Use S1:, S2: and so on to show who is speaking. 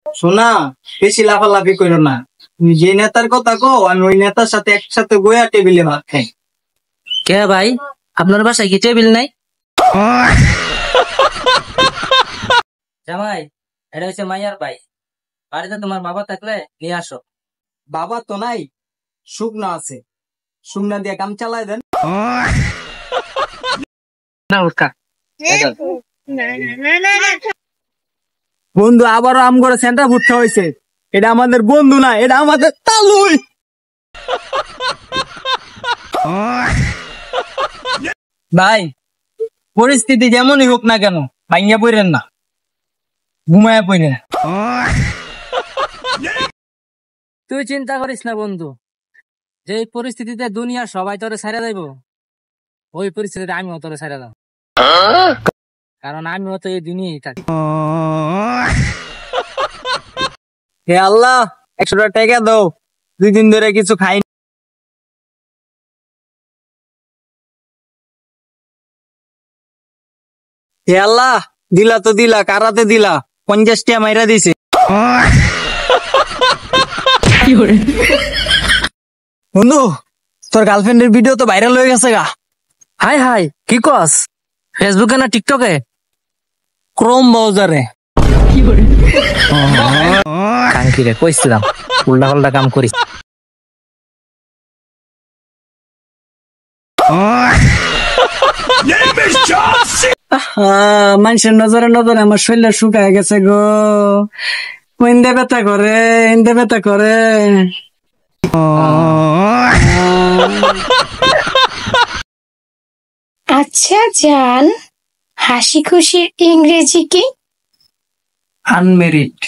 S1: শোনা, বেশি লাফালাফি করো না। তুমি যে নেতার কথা কো, আমি ওই নেতার সাথে একসাথে বইয়া টেবিলে ভাত খাই।
S2: কে ভাই, আপনার বাসায় কি টেবিল নাই? জামাই, এটা হচ্ছে মাইয়ার ভাই। বাড়িতে তোমার বাবা থাকলে নিয়ে আসো।
S1: বাবা তো নাই, শুকনা আছে, শুকনা দিয়ে কাম চালায় দেন। বন্ধু আবারও আম করে সেন্টার ফুটতে হয়েছে। এটা আমাদের বন্ধু না, এটা আমাদের তালুই। ভাই, পরিস্থিতি যেমনই হোক না কেন, ভাইয়া পড়েন না, ঘুমায়া পড়েন।
S2: তুই চিন্তা করিস না বন্ধু, যে পরিস্থিতিতে দুনিয়া সবাই তোরে ছাইড়া যাইব, ওই পরিস্থিতিতে আমিও তোরে ছাইড়া যাব, কারণ আমিও তো এই দুনিয়ায় থাকি।
S1: হে আল্লাহ, 100 টাকা দাও, 2 দিন ধরে কিছু খাই। হে আল্লাহ, দিলা তো দিলা, কারাতে দিলা, 50 টাকা মাইরা দিছে। বন্ধু, তোর গার্লফ্রেন্ডের ভিডিও তো ভাইরাল হয়ে গেছে গা।
S2: হাই হাই, কি কস? ফেসবুকে না টিকটকে?
S1: ক্রোম ব্রাউজারে।
S2: কাঙ্কি রে, কইছিলাম উল্টা পাল্টা কাম করিস।
S1: মানুষের নজরে নজরে আমার শরীর শুকায় গেছে গো। ইন্দে ব্যথা করে, ইন্দে ব্যথা করে।
S3: আচ্ছা জান, হাসি খুশির ইংরেজি কি?
S1: আনমেরিড।